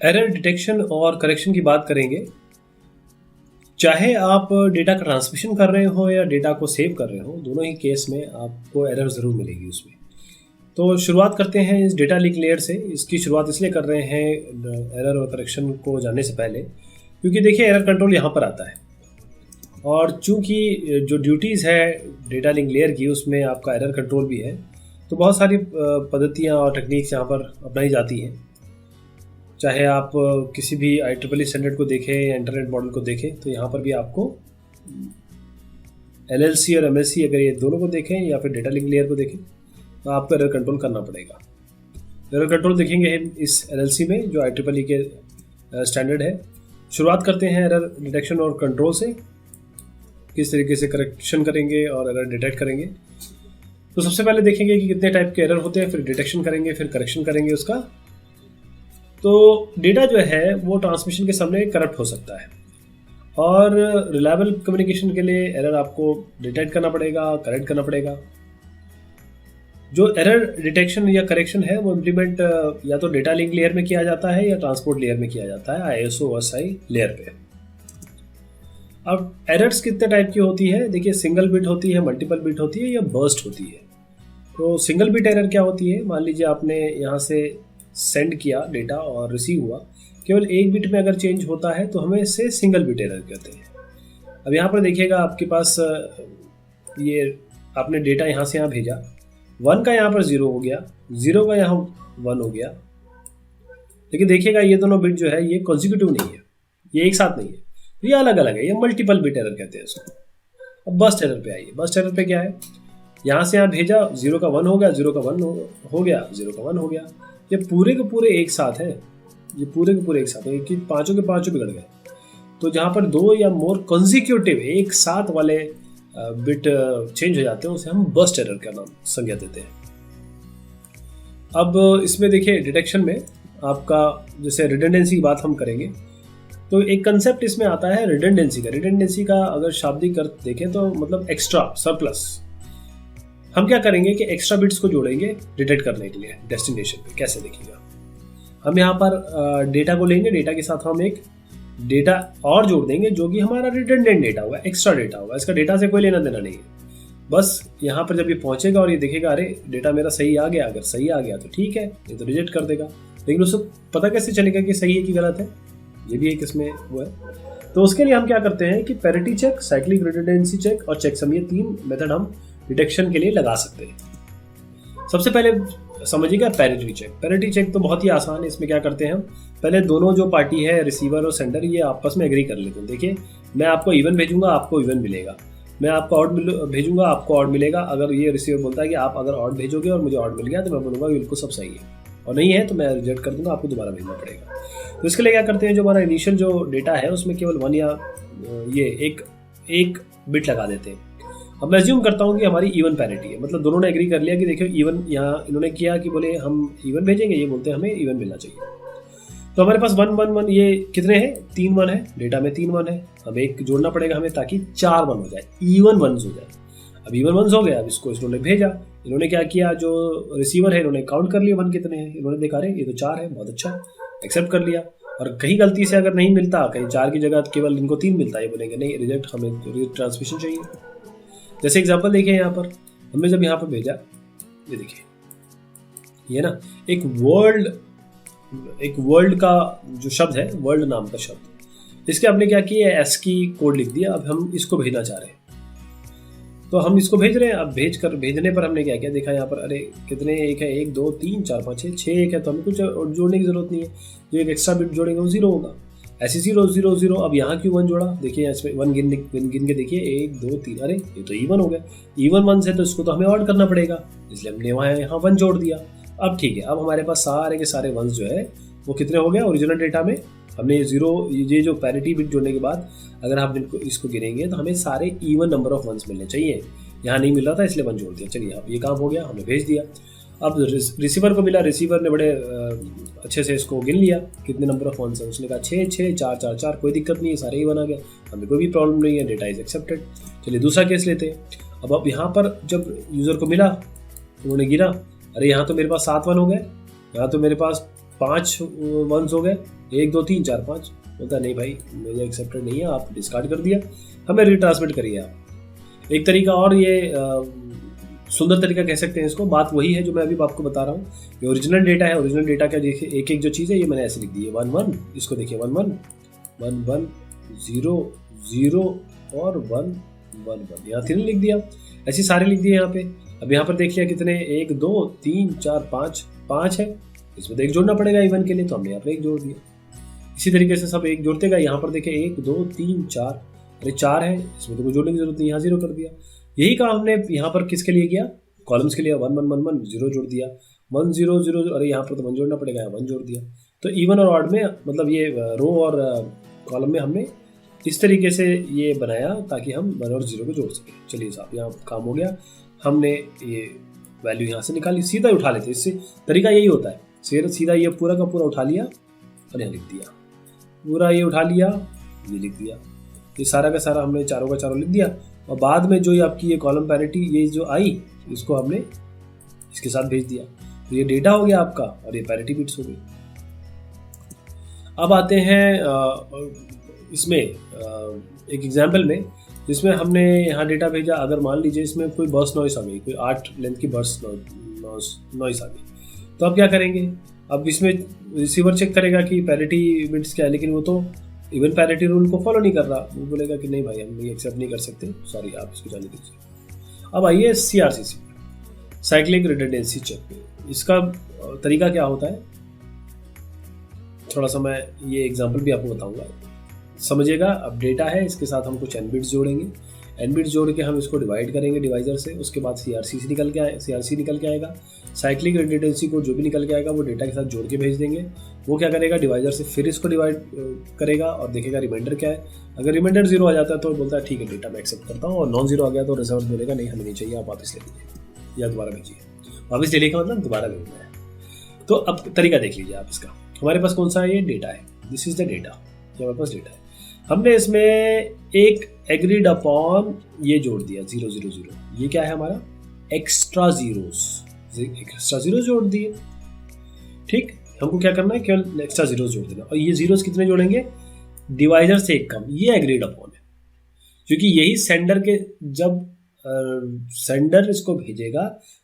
Error detection और correction की बात करेंगे। चाहे आप डेटा का ट्रांसमिशन कर रहे हो या डेटा को सेव कर रहे हो, दोनों ही केस में आपको एरर ज़रूर मिलेगी उसमें। तो शुरुआत करते हैं इस डेटा लिंक लेयर से। इसकी शुरुआत इसलिए कर रहे हैं एरर और करेक्शन को जानने से पहले, क्योंकि देखिए एरर कंट्रोल यहाँ पर आता है, और चूंकि जो ड्यूटीज़ है डेटा लिंक लेयर की उसमें आपका एरर कंट्रोल भी है, तो बहुत सारी पद्धतियाँ और टेक्निक्स यहाँ पर अपनाई जाती हैं। चाहे आप किसी भी IEEE स्टैंडर्ड को देखें या इंटरनेट मॉडल को देखें, तो यहाँ पर भी आपको LLC और MLC अगर ये दोनों को देखें या फिर डेटा लिंक लेयर को देखें, तो आपको एरर कंट्रोल करना पड़ेगा। एरर कंट्रोल देखेंगे इस LLC में जो IEEE के स्टैंडर्ड है। शुरुआत करते हैं एरर डिटेक्शन और कंट्रोल से, किस तरीके से करेक्शन करेंगे और एरर डिटेक्ट करेंगे। तो सबसे पहले देखेंगे कि कितने टाइप के एरर होते हैं, फिर डिटेक्शन करेंगे, फिर करेक्शन करेंगे उसका। तो डेटा जो है वो ट्रांसमिशन के समय करप्ट हो सकता है, और रिलायबल कम्युनिकेशन के लिए एरर आपको डिटेक्ट करना पड़ेगा, करेक्ट करना पड़ेगा। जो एरर डिटेक्शन या करेक्शन है वो इम्प्लीमेंट या तो डेटा लिंक लेयर में किया जाता है या ट्रांसपोर्ट लेयर में किया जाता है, ISO/OSI लेयर पे। अब एरर्स कितने टाइप की होती है, देखिए सिंगल बिट होती है, मल्टीपल बिट होती है या बर्स्ट होती है। तो सिंगल बिट एरर क्या होती है, मान लीजिए आपने यहाँ से सेंड किया डेटा और रिसीव हुआ, केवल एक बिट में अगर चेंज होता है तो हमें इसे सिंगल बिट एरर कहते हैं। अब यहाँ पर देखिएगा आपके पास ये आपने डेटा यहाँ से यहाँ भेजा, 1 का यहाँ पर 0 हो गया, 0 का यहाँ 1 हो गया, लेकिन देखिएगा ये दोनों बिट जो है ये कॉन्सिक्यूटिव नहीं है, ये एक साथ नहीं है, ये अलग अलग है, ये मल्टीपल बिट एरर कहते हैं इसको। अब बस्ट एरर पे आइए। बस्ट एरर पे क्या है, यहाँ से यहाँ भेजा, 0 का 1 हो गया, 0 का 1 हो गया, 0 का 1 हो गया, ये पूरे के पूरे एक साथ हैं, ये पूरे के पूरे एक साथ हैं, कि पांचों के पांचों बिगड़ गए। तो जहाँ पर 2 या मोर कॉन्सिक्यूटिव एक साथ वाले बिट चेंज हो जाते हैं, उसे हम बस्ट एरर का नाम संज्ञा देते हैं। अब इसमें देखिए डिटेक्शन में आपका जैसे रिडंडेंसी की बात हम करेंगे, तो एक कंसेप्ट इसमें आता है रिडंडेंसी का। रिडंडेंसी का अगर शाब्दिक अर्थ देखें तो मतलब एक्स्ट्रा, सरप्लस। हम क्या करेंगे कि एक्स्ट्रा बिट्स को जोड़ेंगे डिटेक्ट करने के लिए डेस्टिनेशन पे। कैसे देखिएगा, हम यहाँ पर डेटा को लेंगे, डेटा के साथ हम एक डेटा और जोड़ देंगे जो कि हमारा रिडंडेंट डेटा होगा, एक्स्ट्रा डेटा होगा। इसका डेटा से कोई लेना देना नहीं है। बस यहाँ पर जब ये पहुँचेगा और ये देखेगा अरे डेटा मेरा सही आ गया, अगर सही आ गया तो ठीक है, ये तो रिजेक्ट कर देगा। लेकिन उसको पता कैसे चलेगा कि सही है कि गलत है, ये भी एक इसमें हुआ है। तो उसके लिए हम क्या करते हैं कि parity check, cyclic redundancy check और चेकसम, ये 3 मेथड हम डिटेक्शन के लिए लगा सकते हैं। सबसे पहले समझिएगा पैरिटी चेक। पैरिटी चेक तो बहुत ही आसान है। इसमें क्या करते हैं हम, पहले दोनों जो पार्टी है रिसीवर और सेंडर, ये आपस में एग्री कर लेते हैं। देखिए मैं आपको इवन भेजूंगा, आपको इवन मिलेगा, मैं आपको ऑड भेजूंगा, आपको ऑड मिलेगा। अगर ये रिसीवर बोलता है कि आप अगर ऑड भेजोगे और मुझे ऑड मिल गया, तो मैं बोलूँगा बिल्कुल सब सही है, और नहीं है तो मैं रिजेक्ट कर दूंगा, आपको दोबारा भेजना पड़ेगा। तो इसके लिए क्या करते हैं, जो हमारा इनिशियल जो डेटा है उसमें केवल 1 या ये एक बिट लगा देते हैं। अब मैं अज्यूम करता हूँ कि हमारी इवन पैरिटी है, मतलब दोनों ने एग्री कर लिया कि देखिए इवन, यहाँ इन्होंने किया कि बोले हम इवन भेजेंगे, ये बोलते हैं हमें इवन मिलना चाहिए। तो हमारे पास 1 1 1 ये कितने हैं, 3 1 है, डेटा में 3 1 है, अब एक जोड़ना पड़ेगा हमें ताकि 4 1 हो जाए, इवन 1 हो जाए। अब इवन 1 हो गया, अब इसको इन्होंने भेजा। इन्होंने क्या किया, जो रिसीवर है इन्होंने काउंट कर लिया 1 कितने हैं, इन्होंने देखा अरे ये तो 4 है, बहुत अच्छा, एक्सेप्ट कर लिया। और कहीं गलती से अगर नहीं मिलता, कहीं 4 की जगह केवल इनको 3 मिलता है, ये बोलेंगे नहीं रिजेक्ट, हमें ट्रांसमिशन चाहिए। जैसे एग्जांपल देखिए, यहाँ पर हमने जब यहाँ पर भेजा, ये देखिए ये ना एक वर्ल्ड का जो शब्द है, वर्ल्ड नाम का शब्द, इसके आपने क्या किया, ASCII कोड लिख दिया। अब हम इसको भेजना चाह रहे हैं, तो हम इसको भेज रहे हैं। अब भेजने पर हमने क्या किया, देखा यहाँ पर अरे कितने एक है, 1 2 3 4 5 6 एक है, तो हमें कुछ जोड़ने की जरूरत नहीं है। जो एक एक्स्ट्रा बिट जोड़ेंगे वो 0 होगा, ऐसे 0 0 0। अब यहाँ क्यों 1 जोड़ा, देखिए इसमें 1 गिन के देखिए, 1 2 3, अरे ये तो इवन हो गया। इवन 1 से तो इसको तो हमें ऑड करना पड़ेगा, इसलिए हमने यहाँ 1 जोड़ दिया। अब ठीक है, अब हमारे पास सारे के सारे 1 जो है वो कितने हो गए, ओरिजिनल डेटा में हमने 0, ये जो पैरिटी बिट जोड़ने के बाद अगर आप इसको गिनेंगे तो हमें सारे इवन नंबर ऑफ 1s मिलने चाहिए। यहाँ नहीं मिल रहा था इसलिए 1 जोड़ दिया। चलिए अब ये काम हो गया, हमने भेज दिया। अब रिसीवर को मिला, रिसीवर ने बड़े अच्छे से इसको गिन लिया कितने नंबर ऑफ 1s है। उसने कहा 6 6 4 4 4, कोई दिक्कत नहीं है, सारे ही 1 आ गया, हमें कोई भी प्रॉब्लम नहीं है, डेटा इज एक्सेप्टेड। चलिए दूसरा केस लेते हैं। अब यहाँ पर जब यूज़र को मिला, उन्होंने गिना, अरे यहाँ तो मेरे पास 7 1 हो गए, यहाँ तो मेरे पास 5 1s हो गए, 1 2 3 4 5, बोलता नहीं भाई मुझे एक्सेप्टेड नहीं है, आप डिस्कार्ड कर दिया, हमें रिट्रांसमिट करिए आप। एक तरीका और ये सुंदर तरीका कह सकते हैं इसको, बात वही है जो मैं अभी आपको बता रहा हूँ। ये ओरिजिनल डेटा है, ओरिजिनल डेटा का देखिए एक एक जो चीज़ है ये मैंने ऐसे लिख दी है 1 1, इसको देखिए 1 1 1 1 0 0 और 1 1 1, यहाँ 3 लिख दिया, ऐसे सारे लिख दिए यहाँ पे। अब यहाँ पर देख लिया कितने 1 2 3 4 5 5 है, इसमें तो एक जोड़ना पड़ेगा इवन के लिए, तो हमने यहाँ पर एक जोड़ दिया। इसी तरीके से सब एक जोड़ते गए, यहाँ पर देखिए 1 2 3 4, अरे 4 है, इसमें तो कोई जोड़ने की जरूरत नहीं, यहाँ 0 कर दिया। यही काम हमने यहाँ पर किसके लिए किया, कॉलम्स के लिए 1 1 1 1 0 जोड़ दिया, 1 0 0, अरे यहाँ पर तो 1 जोड़ना पड़ेगा, 1 जोड़ दिया। तो इवन और ऑड में मतलब ये रो और कॉलम में हमने इस तरीके से ये बनाया ताकि हम 1 और 0 को जोड़ सकें। चलिए साहब यहाँ काम हो गया, हमने ये वैल्यू यहाँ से निकाली, सीधा उठा लेते, इससे तरीका यही होता है, सीधा ये पूरा का पूरा उठा लिया और यहाँ लिख दिया, पूरा ये उठा लिया ये लिख दिया, ये सारा का सारा हमने चारों का चारों लिख दिया। और बाद में जो ये आपकी ये कॉलम पैरिटी ये जो आई इसको हमने इसके साथ भेज दिया, तो ये डेटा हो गया आपका और ये पैरिटी बिट्स हो गई। अब आते हैं इसमें एक एग्जांपल में जिसमें हमने यहाँ डेटा भेजा। अगर मान लीजिए इसमें कोई बर्स्ट नॉइस आ गई, कोई 8 लेंथ की बर्स्ट नॉइस आ गई, तो अब क्या करेंगे, अब इसमें रिसीवर चेक करेगा कि पैरिटी बिट्स क्या है, लेकिन वो तो इवन पैरिटी रूल को फॉलो नहीं कर रहा, वो बोलेगा कि नहीं भाई हम ये एक्सेप्ट नहीं कर सकते, सॉरी आप इसको जाने दीजिए। अब आइए CRCC साइक्लिक रिडंडेंसी चेक पे, इसका तरीका क्या होता है थोड़ा सा मैं ये एग्जांपल भी आपको बताऊंगा, समझिएगा। अब डेटा है, इसके साथ हम कुछ n बिट्स जोड़ेंगे, n बिट्स जोड़ के हम इसको डिवाइड करेंगे डिवाइजर से, उसके बाद CRC निकल के आएगा। साइक्लिक रिडंडेंसी को जो भी निकल के आएगा वो डेटा के साथ जोड़ के भेज देंगे, वो क्या करेगा डिवाइजर से फिर इसको डिवाइड करेगा और देखेगा रिमाइंडर क्या है। अगर रिमाइंडर 0 आ जाता है तो बोलता है ठीक है डेटा मैं एक्सेप्ट करता हूँ, और नॉन 0 आ गया तो रिजर्व बोलेगा नहीं हमें नहीं चाहिए, आप वापस ले लीजिए या दोबारा भेजिए। वापस लेने का मतलब दोबारा भेजना है। तो अब तरीका देख लीजिए आप इसका, हमारे पास कौन सा है, ये डेटा है, दिस इज द डेटा, ये हमारे पास डेटा है। हमने इसमें एक एग्रीड अपॉन ये जोड़ दिया 0 0 0, ये क्या है हमारा एक्स्ट्रा जीरोस जोड़ दिए। ठीक, हमको क्या करना है केवल एक्स्ट्रा जीरोस जोड़ देना, और ये जीरोस कितने जोड़ेंगे डिवाइजर से एक कम, ये एग्रीड अपॉन है, क्योंकि यही सेंडर के जब सेंडर इसको भेजेगा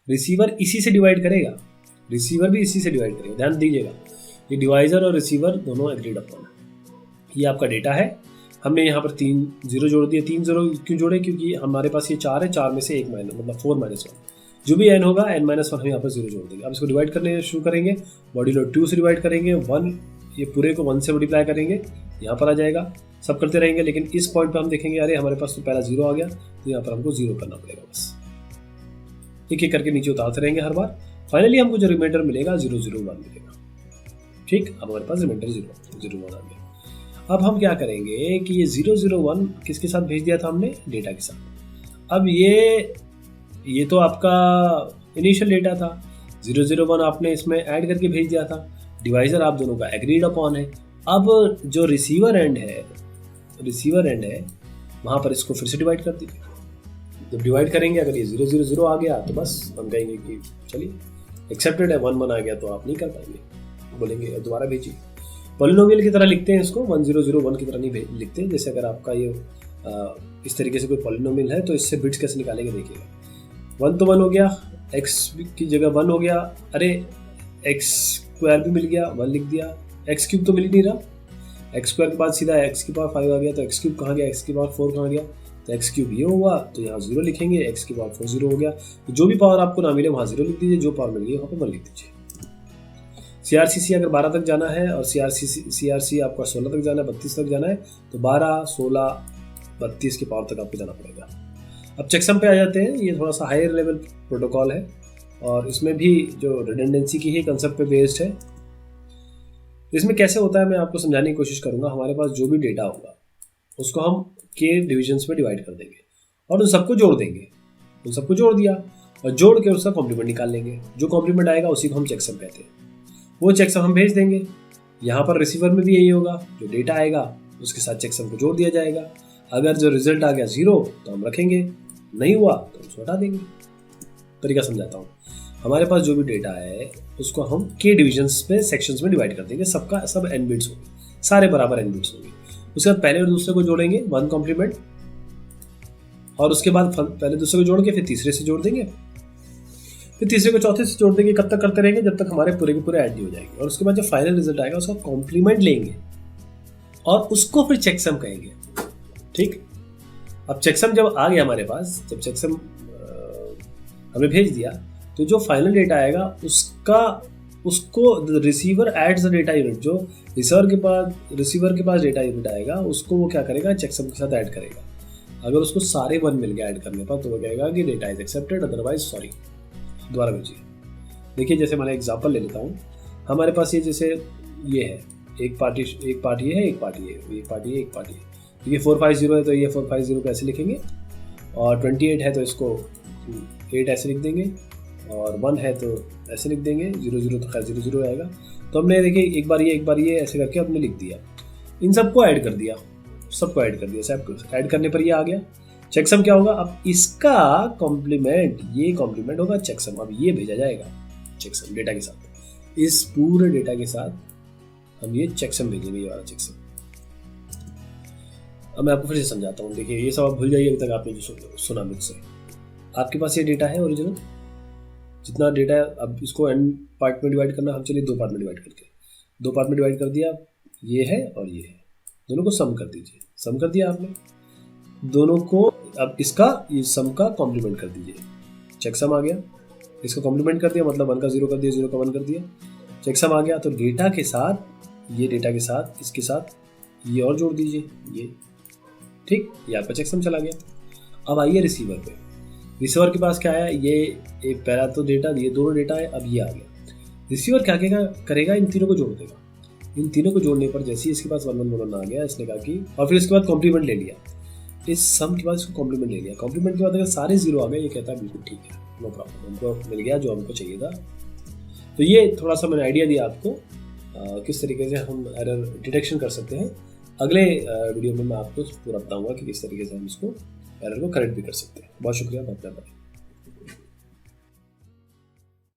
रिसीवर इसी से डिवाइड करेगा, रिसीवर भी इसी से डिवाइड करेगा, ध्यान दीजिएगा ये डिवाइजर और रिसीवर दोनों एग्रीड अपॉन है। ये आपका डेटा है, हमने यहाँ पर 3 0 जोड़ दिए। 3 0 क्यों जोड़े, क्योंकि हमारे पास ये 4 है, 4 में से 1 माइनस मतलब 4 - 1, जो भी n होगा n-1 हम यहाँ पर 0 जोड़ देंगे। अब इसको डिवाइड करने शुरू करेंगे, बॉडी लोड 2 से डिवाइड करेंगे, 1 ये पूरे को 1 से मल्टीप्लाई करेंगे, यहाँ पर आ जाएगा, सब करते रहेंगे। लेकिन इस पॉइंट पे हम देखेंगे अरे हमारे पास तो पहला 0 आ गया, तो यहाँ पर हमको 0 करना पड़ेगा, बस एक एक करके नीचे उतारते रहेंगे हर बार। फाइनली हमको जो रिमाइंडर मिलेगा 0 0 1 मिलेगा। ठीक, अब हमारे पास रिमाइंडर 0 0 1 आ गया। अब हम क्या करेंगे कि ये 0 0 1 किसके साथ भेज दिया था हमने, डेटा के साथ। अब ये तो आपका इनिशियल डेटा था, 0 0 1 आपने इसमें ऐड करके भेज दिया था, डिवाइजर आप दोनों का एग्रीड अपॉन है। अब जो रिसीवर एंड है वहाँ पर इसको फिर से डिवाइड कर दीजिए। जब डिवाइड करेंगे अगर ये 0 0 0 आ गया तो बस हम कहेंगे कि चलिए एक्सेप्टेड है, 1 1 आ गया तो आप नहीं कर पाएंगे, बोलेंगे दोबारा भेजिए। पॉलिनोमियल की तरह लिखते हैं इसको, 1 0 0 1 की तरह नहीं लिखते। जैसे अगर आपका ये इस तरीके से कोई पॉलिनोमियल है तो इससे बिट्स कैसे निकालेंगे देखिएगा। 1 तो 1 हो गया, x की जगह 1 हो गया, अरे x स्क्वायर भी मिल गया, 1 लिख दिया, x क्यूब तो मिल ही नहीं रहा, x स्क्वायर के बाद सीधा x की पावर 5 आ गया, तो x क्यूब कहाँ गया, x की पावर 4 कहाँ गया, तो x क्यूब ये हुआ, तो यहाँ 0 लिखेंगे, x की पावर 4 0 हो गया। तो जो भी पावर आपको ना मिले वहाँ 0 लिख दीजिए, जो पावर मिल गई वहाँ पर 1 लिख दीजिए। CRCC अगर 12 तक जाना है और CRC आपका 16 तक जाना है, 32 तक जाना है, तो 12 16 32 की पावर तक आपको जाना पड़ेगा। अब चेकसम पे आ जाते हैं, ये थोड़ा सा हायर लेवल प्रोटोकॉल है और इसमें भी जो रिडंडेंसी की ही कंसेप्ट पे बेस्ड है। इसमें कैसे होता है मैं आपको समझाने की कोशिश करूंगा। हमारे पास जो भी डेटा होगा उसको हम के डिविजन्स में डिवाइड कर देंगे और उन सबको जोड़ देंगे, उन सबको जोड़ दिया और जोड़ के उसका कॉम्प्लीमेंट निकाल लेंगे। जो कॉम्प्लीमेंट आएगा उसी को हम चेकसम कहते हैं, वो चेकसम हम भेज देंगे। यहाँ पर रिसीवर में भी यही होगा, जो डेटा आएगा उसके साथ चेकसम को जोड़ दिया जाएगा। अगर जो रिजल्ट आ गया 0 तो हम रखेंगे, नहीं हुआ तो उसको हटा देंगे। तरीका समझाता हूँ। हमारे पास जो भी डेटा है उसको हम के डिविजन्स पे सेक्शंस में डिवाइड कर देंगे, सबका सब n बिट्स होंगे। सारे बराबर n बिट्स होंगे। उसके बाद पहले और दूसरे को जोड़ेंगे 1 कॉम्प्लीमेंट, और उसके बाद पहले दूसरे को जोड़ के फिर तीसरे से जोड़ देंगे, फिर तीसरे को चौथे से जोड़ देंगे। कब तक करते रहेंगे? जब तक हमारे पूरे के पूरे ऐड नहीं हो जाएंगे। और उसके बाद जब फाइनल रिजल्ट आएगा उसका कॉम्प्लीमेंट लेंगे और उसको फिर चेकसम कहेंगे। ठीक, अब चेकसम जब आ गया हमारे पास, जब चेकसम हमें भेज दिया, तो जो फाइनल डेटा आएगा उसको receiver adds the data unit, जो रिसीवर के पास डेटा यूनिट आएगा उसको वो क्या करेगा? चेकसम के साथ ऐड करेगा। अगर उसको सारे 1 मिल गया ऐड करने पर तो वो कहेगा कि data is accepted, otherwise sorry. दोबारा भेजिए। देखिए, जैसे मैं एग्जांपल ले लेता हूँ। हमारे पास ये जैसे ये है, एक पार्टी है, एक पार्टी है, एक पार्टी है, एक पार्टी है। ये 450 है तो ये 450 को ऐसे लिखेंगे, और 28 है तो इसको 8 ऐसे लिख देंगे, और 1 है तो ऐसे लिख देंगे, 00 तो खैर 00 आएगा। तो हमने देखिए एक बार ये ऐसे करके हमने लिख दिया, इन सबको ऐड कर दिया, सब ऐड करने पर ये आ गया। चेकसम क्या होगा? अब इसका कॉम्प्लीमेंट, ये कॉम्प्लीमेंट होगा चेकसम। अब ये भेजा जाएगा चेकसम डेटा के साथ, इस पूरे डेटा के साथ हम ये चेकसम भेजेंगे, ये वाला चेकसम। अब मैं आपको फिर से समझाता हूँ। देखिए, ये सब आप भूल जाइए अभी तक आपने जो सुना मुझसे। आपके पास ये डेटा है ओरिजिनल, जितना डेटा है, अब इसको n पार्ट में डिवाइड करना। हम चलिए 2 पार्ट में डिवाइड करते हैं। 2 पार्ट में डिवाइड कर दिया, ये है और ये है, दोनों को सम कर दीजिए। सम कर दिया आपने दोनों को। अब इसका ये सम का कॉम्प्लीमेंट कर दीजिए, चेकसम आ गया। इसका कॉम्प्लीमेंट कर दिया, मतलब 1 का 0 कर दिया, 0 का 1 कर दिया, चेकसम आ गया। तो डेटा के साथ, ये डेटा के साथ, इसके साथ ये और जोड़ दीजिए, ये। ठीक, ये आपका चेकसम चला गया। अब आइए रिसीवर पे। रिसीवर के पास क्या है? ये एक पहला तो डेटा, ये दोनों डेटा है, अब ये आ गया। रिसीवर क्या करेगा? इन तीनों को जोड़ देगा। इन तीनों को जोड़ने पर जैसे ही इसके पास 1 1 1 आ गया, इसने कहा कि, और फिर इसके बाद कॉम्प्लीमेंट ले लिया, इस सम के बाद इसको कॉम्प्लीमेंट ले लिया। कॉम्प्लीमेंट के बाद अगर सारे 0 आ गए, ये कहता है बिल्कुल ठीक है, नो प्रॉब्लम, हमको मिल गया जो हमको चाहिए था। तो ये थोड़ा सा मैंने आइडिया दिया आपको किस तरीके से हम एरर डिटेक्शन कर सकते हैं। अगले वीडियो में मैं आपको पूरा बताऊंगा कि किस तरीके से हम इसको एरर को करेक्ट भी कर सकते हैं। बहुत शुक्रिया, बहुत धन्यवाद।